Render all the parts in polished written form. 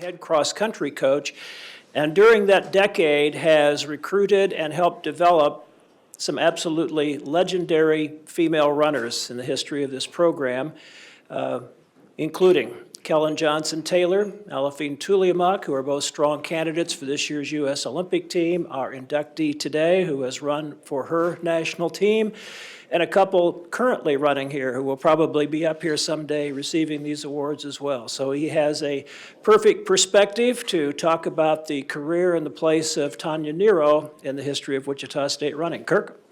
head cross-country coach, and during that decade has recruited and helped develop some absolutely legendary female runners in the history of this program, including Kellen Johnson-Taylor, Alafine Tuliamak, who are both strong candidates for this year's U.S. Olympic team, our inductee today, who has run for her national team, and a couple currently running here who will probably be up here someday receiving these awards as well. So he has a perfect perspective to talk about the career and the place of Tonya Nero in the history of Wichita State running. Kirk?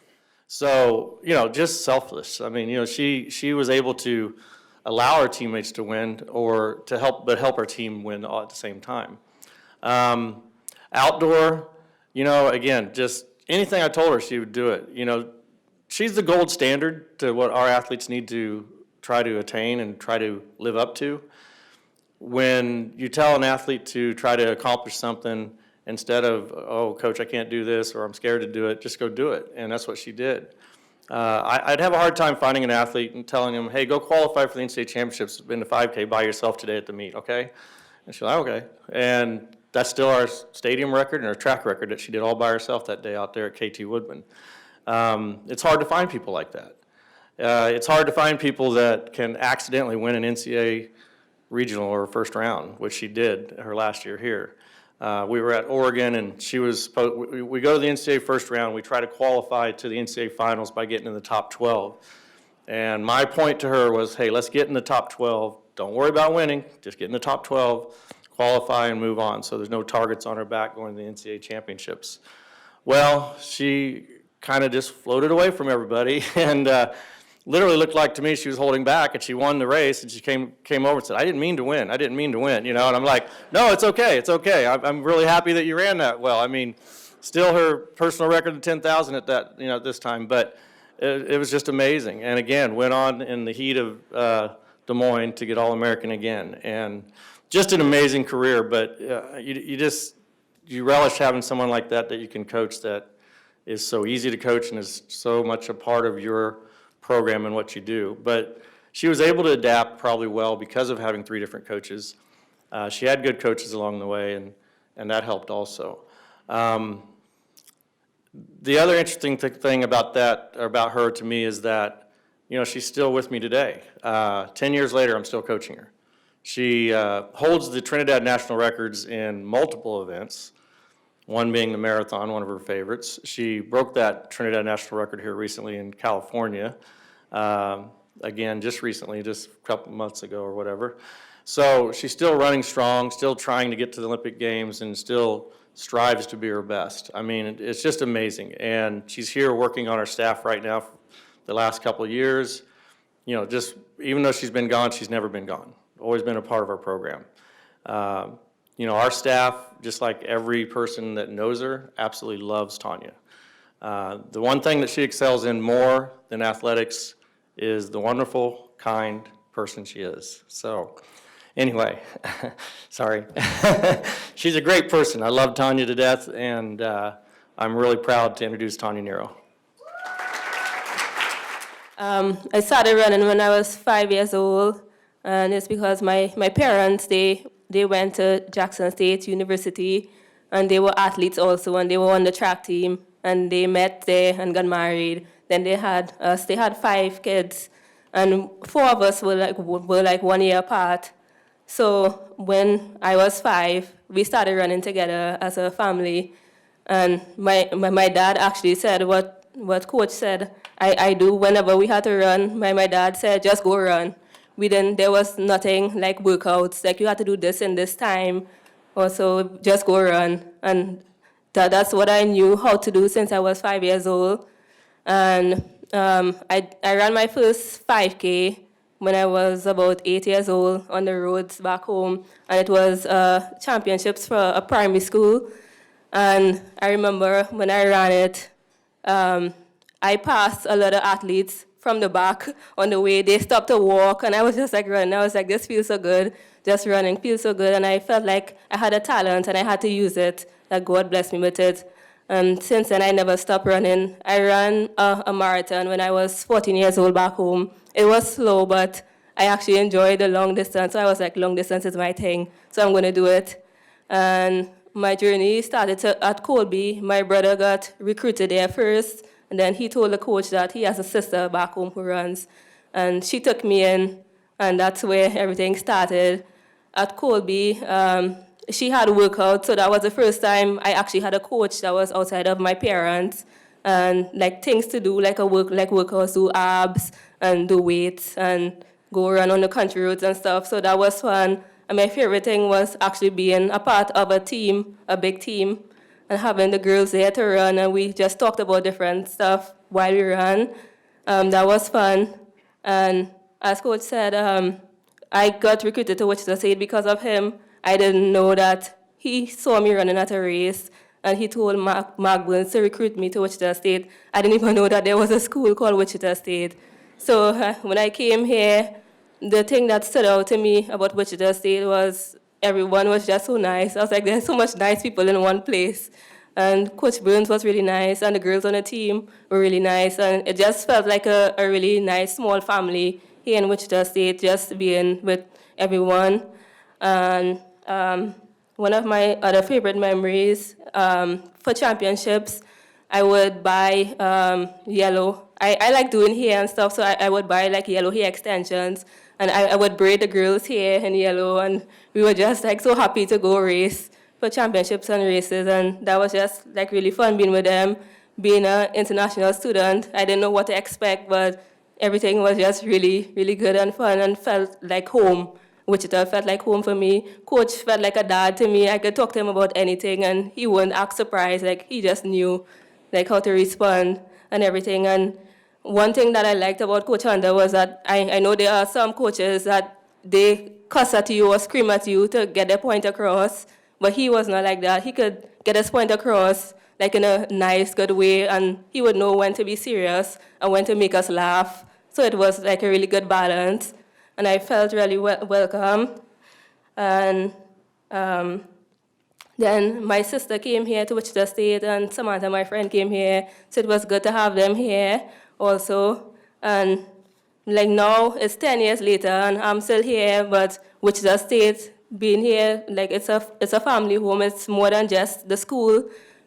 So, just selfless. I mean, she was able to allow her teammates to win or to help our team win all at the same time. Outdoor, again, just anything I told her, she would do it. She's the gold standard to what our athletes need to try to attain and try to live up to. When you tell an athlete to try to accomplish something, instead of, oh, coach, I can't do this, or I'm scared to do it, just go do it. And that's what she did. I'd have a hard time finding an athlete and telling him, hey, go qualify for the NCAA championships in the 5K by yourself today at the meet, okay? And she's like, okay. And that's still our stadium record and our track record that she did all by herself that day out there at KT Woodman. It's hard to find people like that. It's hard to find people that can accidentally win an NCAA regional or first round, which she did her last year here. We were at Oregon, and we go to the NCAA first round. We try to qualify to the NCAA finals by getting in the top 12. And my point to her was, hey, let's get in the top 12. Don't worry about winning. Just get in the top 12, qualify, and move on. So there's no targets on her back going to the NCAA championships. Well, she kind of just floated away from everybody and literally looked like to me she was holding back, and she won the race, and she came over and said, I didn't mean to win, and I'm like, no, it's okay, I'm really happy that you ran that well. I mean, still her personal record of 10,000 at that, at this time, but it was just amazing. And again, went on in the heat of Des Moines to get All-American again, and just an amazing career. But you relish having someone like that you can coach, that is so easy to coach and is so much a part of your program and what you do. But she was able to adapt probably well because of having 3 different coaches. She had good coaches along the way, and that helped also. The other interesting thing about her to me is that, she's still with me today. 10 years later, I'm still coaching her. She holds the Trinidad national records in multiple events, one being the marathon, one of her favorites. She broke that Trinidad national record here recently in California. Again, just recently, just a couple months ago or whatever. So she's still running strong, still trying to get to the Olympic Games, and still strives to be her best. I mean, it's just amazing. And she's here working on our staff right now for the last couple of years. Just even though she's been gone, she's never been gone. Always been a part of our program. Our staff, just like every person that knows her, absolutely loves Tonya. The one thing that she excels in more than athletics is the wonderful, kind person she is. So anyway, sorry. She's a great person. I love Tonya to death, and I'm really proud to introduce Tonya Nero. I started running when I was 5 years old, and it's because my parents, they went to Jackson State University, and they were athletes also, and they were on the track team, and they met there and got married. Then they had 5 kids, and 4 of us were like 1 year apart. So when I was 5, we started running together as a family, and my dad actually said what coach said I do whenever we had to run. My dad said, just go run. There was nothing like workouts, like you had to do this in this time, or so just go run. And that's what I knew how to do since I was 5 years old. And I ran my first 5K when I was about 8 years old on the roads back home, and it was championships for a primary school. And I remember when I ran it, I passed a lot of athletes from the back on the way. They stopped to walk, and I was just like running. I was like, this feels so good. Just running feels so good. And I felt like I had a talent, and I had to use it, that God blessed me with it. And since then, I never stopped running. I ran a marathon when I was 14 years old back home. It was slow, but I actually enjoyed the long distance. So I was like, long distance is my thing, so I'm going to do it. And my journey started at Colby. My brother got recruited there first, and then he told the coach that he has a sister back home who runs. And she took me in, and that's where everything started. At Colby, she had a workout, so that was the first time I actually had a coach that was outside of my parents, and like things to do, like workouts, do abs and do weights and go run on the country roads and stuff. So that was fun. And my favorite thing was actually being a part of a team, a big team, and having the girls there to run, and we just talked about different stuff while we ran. That was fun. And as Coach said, I got recruited to Wichita State because of him. I didn't know that he saw me running at a race, and he told Mark Burns to recruit me to Wichita State. I didn't even know that there was a school called Wichita State. So when I came here, the thing that stood out to me about Wichita State was everyone was just so nice. I was like, there's so much nice people in one place. And Coach Burns was really nice, and the girls on the team were really nice. And it just felt like a really nice, small family here in Wichita State, just being with everyone. And one of my other favorite memories for championships, I would buy yellow. I like doing hair and stuff, so I would buy like yellow hair extensions, and I would braid the girls' hair in yellow, and we were just like so happy to go race for championships and races, and that was just like really fun being with them. Being an international student, I didn't know what to expect, but everything was just really, really good and fun and felt like home. Wichita felt like home for me. Coach felt like a dad to me. I could talk to him about anything, and he wouldn't act surprised. Like, he just knew like how to respond and everything. And one thing that I liked about Coach Hunter was that I know there are some coaches that they cuss at you or scream at you to get their point across, but he was not like that. He could get his point across like in a nice, good way, and he would know when to be serious and when to make us laugh. So it was like a really good balance, and I felt really welcome. And then my sister came here to Wichita State, and Samantha, my friend, came here, so it was good to have them here also. And like now, it's 10 years later, and I'm still here, but Wichita State, being here, like it's a family home. It's more than just the school.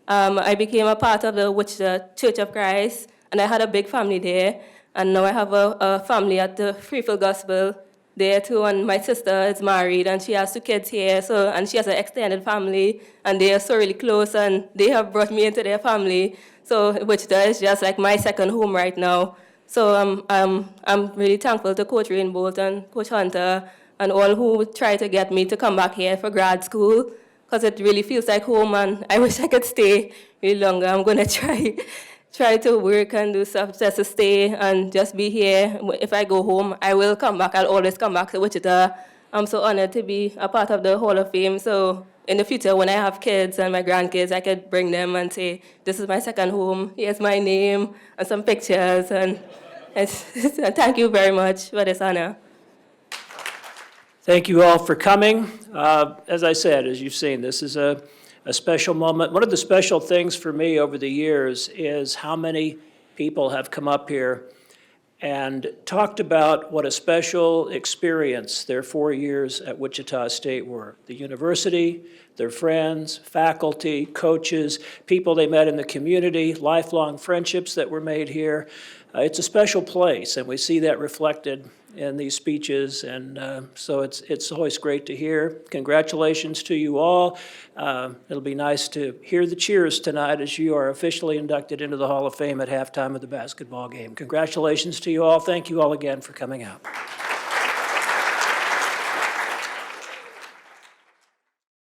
I became a part of the Wichita Church of Christ, and I had a big family there. And now I have a family at the Freefield Gospel there too, and my sister is married, and she has 2 kids here, and she has an extended family, and they are so really close, and they have brought me into their family. So Wichita is just like my second home right now. So I'm really thankful to Coach Rainbolt and Coach Hunter and all who try to get me to come back here for grad school, because it really feels like home, and I wish I could stay really longer. I'm going to try to work and do stuff just to stay and just be here. If I go home, I will come back. I'll always come back to Wichita. I'm so honored to be a part of the Hall of Fame. So in the future, when I have kids and my grandkids, I could bring them and say, this is my second home. Here's my name and some pictures. And thank you very much for this honor. Thank you all for coming. As I said, as you've seen, this is a special moment. One of the special things for me over the years is how many people have come up here and talked about what a special experience their 4 years at Wichita State were. The university, their friends, faculty, coaches, people they met in the community, lifelong friendships that were made here. It's a special place, and we see that reflected in these speeches, and so it's always great to hear. Congratulations to you all. It'll be nice to hear the cheers tonight as you are officially inducted into the Hall of Fame at halftime of the basketball game. Congratulations to you all. Thank you all again for coming out.